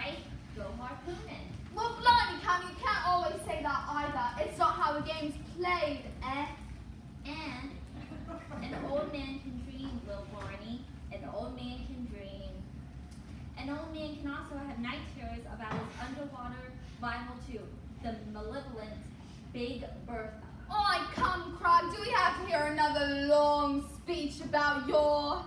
right, go harpooning. Well, blimey, Cam, you can't always say that either. It's not how the game's played, eh? And an old man can dream, little Barney. An old man can dream. An old man can also have night terrors about his underwater rival too, the malevolent Big Bertha. Oh, come, Crag, do we have to hear another long speech about your...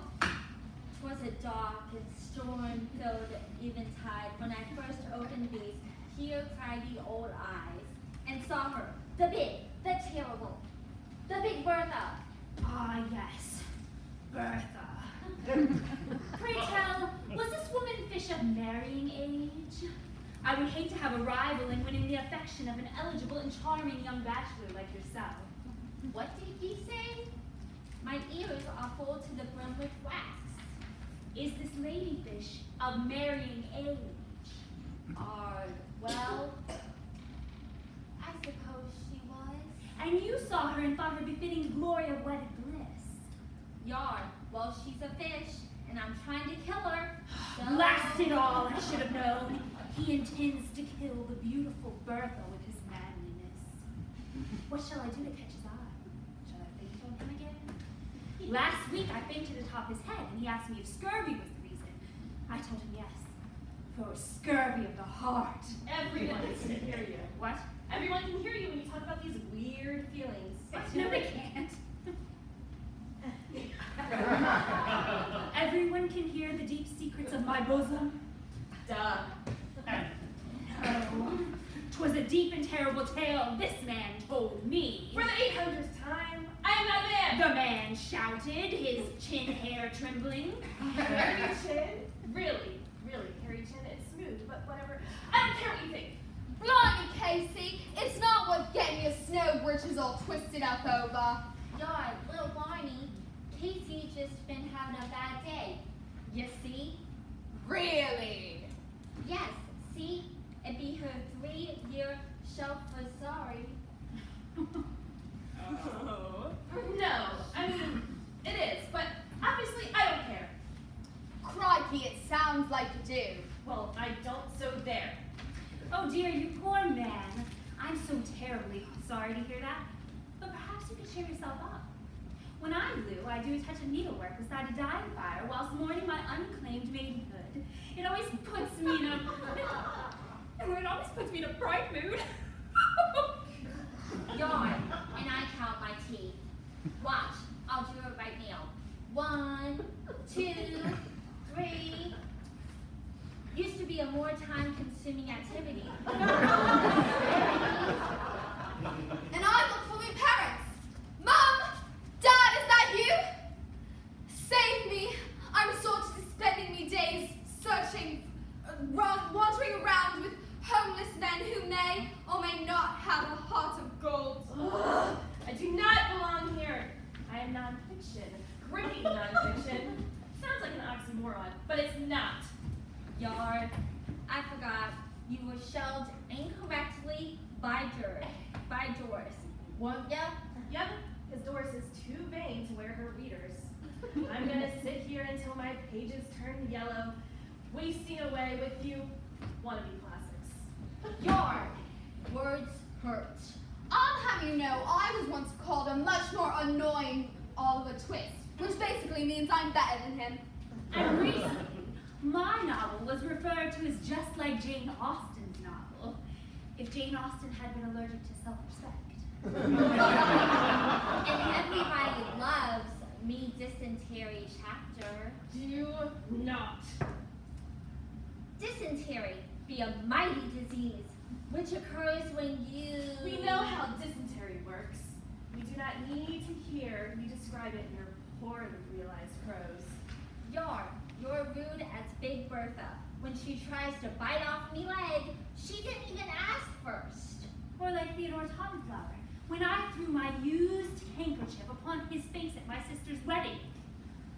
'Twas a dark and storm-filled eventide when I first opened these here craggy old eyes and saw her, the big, the terrible, the Big Bertha. Ah, yes, Bertha. Pray tell, was this woman fish of marrying age? I would hate to have a rival in winning the affection of an eligible and charming young bachelor like yourself. What did ye say? My ears are full to the brim with wax. Is this ladyfish of marrying age? Well, I suppose she was. And you saw her and thought her befitting the glory of wedded bliss. Yard, well, she's a fish, and I'm trying to kill her. Blast it all, I should have known. He intends to kill the beautiful Bertha with his manliness. What shall I do to catch his eye? Shall I faint on him again? Last week I fainted atop his head, and he asked me if scurvy was the reason. I told him yes, for scurvy of the heart. Everyone can hear you. What? Everyone can hear you when you talk about these weird feelings. No, they can't. Everyone can hear the deep secrets of my bosom. Duh. No, 'twas a deep and terrible tale this man told me. For the 800th time, I am that man. The man shouted, his chin hair trembling. Hairy chin? Really, hairy chin. It's smooth, but whatever. I don't care what you think. Blimey, Casey, it's not worth getting your snow britches all twisted up over. Yard, little Barney, Casey just been having a bad day. You see? Really? Yes, see? It be her 3-year shelf for sorry. Oh. No, I mean, it is, but obviously I don't care. Crikey, it sounds like you do. Well, I don't, so there. Oh dear, you poor man. I'm so terribly sorry to hear that. But perhaps you could cheer yourself up. When I'm blue, I do a touch of needlework beside a dying fire whilst mourning my unclaimed maidenhood. It always puts me in a bright mood. Yarn, and I count my teeth. Watch, I'll do it right now. 1, 2, 3. Used to be a more time-consuming activity. And I look for my parents. Mom! Dad, is that you? Save me. I'm sort of spending me days searching, wandering around with homeless men who may or may not have a heart of gold. Ugh, I do not belong here. I am nonfiction. Gritty nonfiction. Sounds like an oxymoron, but it's not. Yard, I forgot you were shelved incorrectly by Doris. Weren't ya? Yep, because Doris is too vain to wear her readers. I'm gonna sit here until my pages turn yellow, wasting away with you wannabe classics. Yard, words hurt. I'll have you know, I was once called a much more annoying Oliver Twist, which basically means I'm better than him. And recently, my novel was referred to as just like Jane Austen's novel, if Jane Austen had been allergic to self-respect. And everybody loves me dysentery chapter. Do not. Dysentery be a mighty disease, which occurs when you... We know how dysentery works. We do not need to hear you describe it in your poorly realized prose. You're rude as Big Bertha. When she tries to bite off me leg, she didn't even ask first. Or like Theodore Todflower, when I threw my used handkerchief upon his face at my sister's wedding.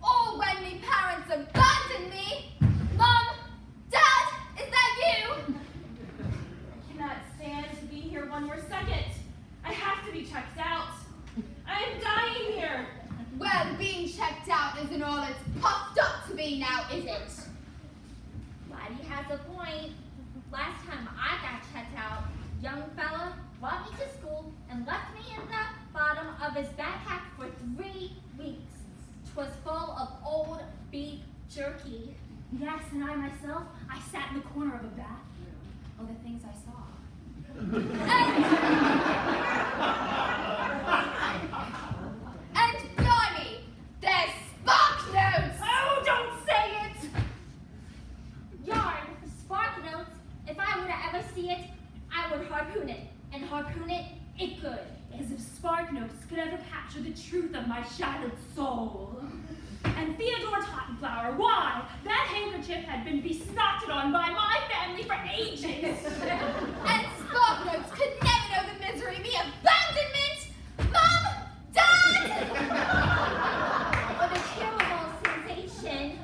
Or when me parents abandoned me. Mom! Dad! Is that you? I cannot stand to be here one more second. I have to be checked out. I am dying here. Well, being checked out isn't all it's puffed up to be now, is it? Lottie has a point. last time I got checked out, young fella brought me to school and left me in the bottom of his backpack for 3 weeks. 'Twas full of old beef jerky. Yes, and I myself, I sat in the corner of a bathroom. Oh, the things I saw. And blimey, there's spark notes! Oh, don't say it! Yarn, spark notes, if I were to ever see it, I would harpoon it. And harpoon it good. As if spark notes could ever capture the truth of my shattered soul. And Theodore Tottenflower, why? That handkerchief had been besnotted on by my family for ages. And spark notes could never know the misery, the abandonment! Mom! Dad! Or the terrible sensation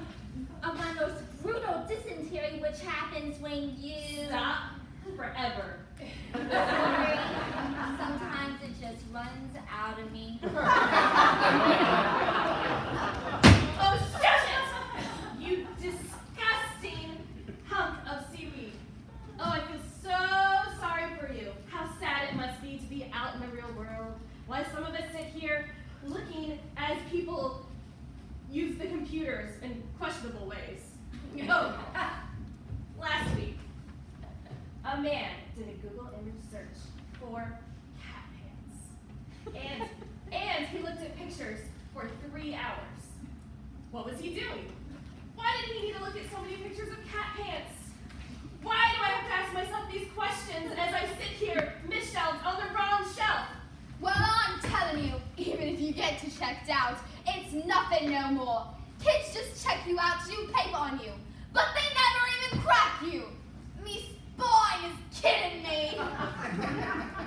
of my most brutal dysentery, which happens when you... Stop forever. Sorry, sometimes it just runs out of me. Oh, shut it! You disgusting hunk of seaweed. Oh, I feel so sorry for you. How sad it must be to be out in the real world, while some of us sit here looking as people use the computers in questionable ways. Oh, last week, a man did a Google image search for cat pants. And he looked at pictures for 3 hours. What was he doing? Why did he need to look at so many pictures of cat pants? Why do I have to ask myself these questions as I sit here misshelved on the wrong shelf? Well, I'm telling you, even if you get checked out, it's nothing no more. Kids just check you out to do paper on you, but they never even crack you. Me spine is kidding me.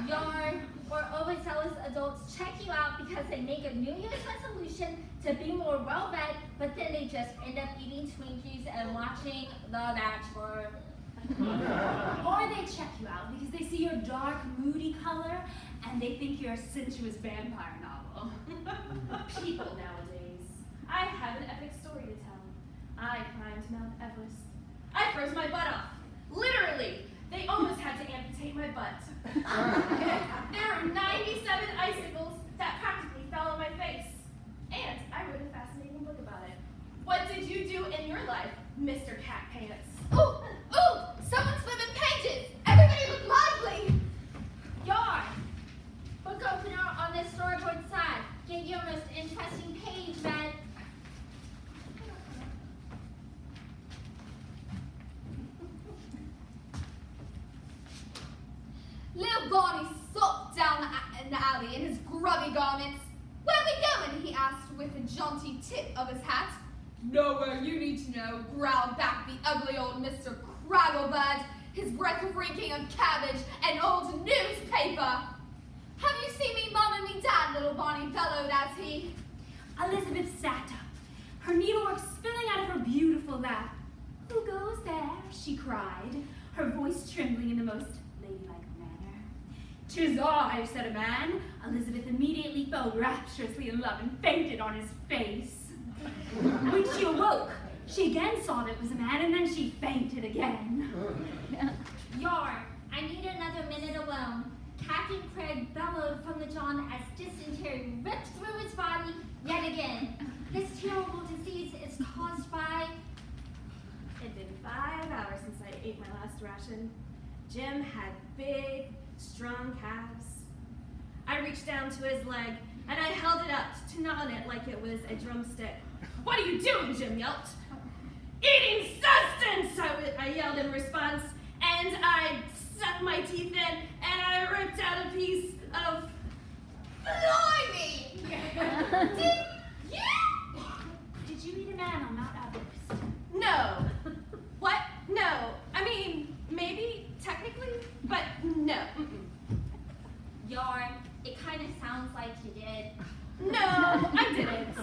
Yarn or overzealous adults check you out because they make a New Year's resolution to be more well-read, but then they just end up eating Twinkies and watching The Bachelor. Or they check you out because they see your dark, moody color and they think you're a sensuous vampire novel. People nowadays. I have an epic story to tell. I climbed Mount Everest. I froze my butt off. Literally. They almost had to amputate my butt. There are 97 icicles that practically fell on my face. And I wrote a fascinating book about it. What did you do in your life, Mr. Cat Pants? Ooh, ooh, someone's flipping pages. Everybody look lively. Yarn, book opener on the storyboard side. Get your most interesting page read. Little Barney sulked down in the alley in his grubby garments. Where we going? He asked with a jaunty tip of his hat. Nowhere you need to know, growled back the ugly old Mr. Cragglebird, his breath reeking of cabbage and old newspaper. Have you seen me, Mom, and me, Dad? Little Barney bellowed as he... Elizabeth sat up, her needlework spilling out of her beautiful lap. Who goes there? She cried, her voice trembling in the most ladylike manner. 'Tis I, said a man. Elizabeth immediately fell rapturously in love and fainted on his face. When she awoke, she again saw that it was a man, and then she fainted again. Yarn, I need another minute alone. Captain Craig bellowed from the John as dysentery ripped through his body yet again. This terrible disease is caused by... It'd been 5 hours since I ate my last ration. Jim had big, strong calves. I reached down to his leg, and I held it up to gnaw on it like it was a drumstick. What are you doing, Jim yelped. Eating sustenance, I yelled in response, and I stuck my teeth in, and I ripped out a piece of... Blimey! Did you meet a man on Mount Everest? No. What? No. I mean, maybe, technically, but no. Yarn, it kind of sounds like you did. No, I didn't.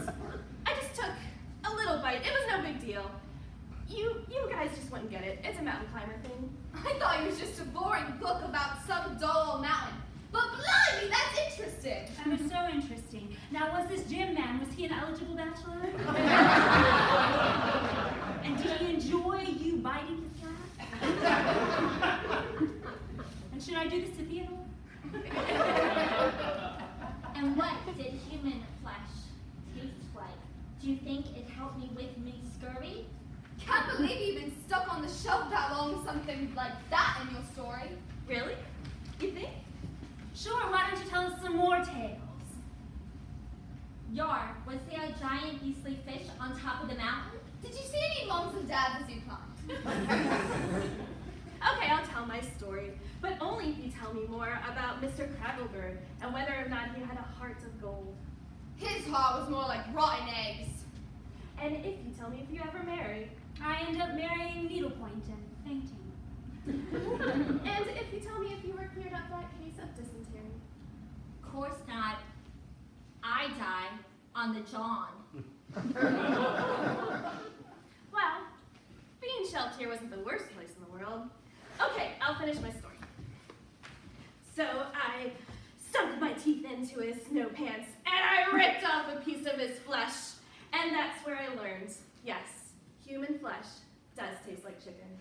I just took a little bite. It was no big deal. You guys just wouldn't get it. It's a mountain climber thing. I thought it was just a boring book about some dull mountain. But blimey, that's interesting. That was so interesting. Now, was this Jim man, was he an eligible bachelor? And did he enjoy you biting his cat? Do you think it helped me with my scurvy? Can't believe you've been stuck on the shelf that long with something like that in your story. Really? You think? Sure, why don't you tell us some more tales? Yar, was there a giant beastly fish on top of the mountain? Did you see any moms and dads as you climbed? Okay, I'll tell my story, but only if you tell me more about Mr. Cragglebird and whether or not he had a heart of gold. His heart was more like rotten eggs. And if you tell me if you ever married. I end up marrying needlepoint and fainting. And if you tell me if you were cleared up that case of dysentery. Course not. I die on the John. Well, being shelved here wasn't the worst place in the world. Okay, I'll finish my story. So I sunk my teeth into his snow pants and I ripped off a piece of his flesh. And that's where I learned, yes, human flesh does taste like chicken.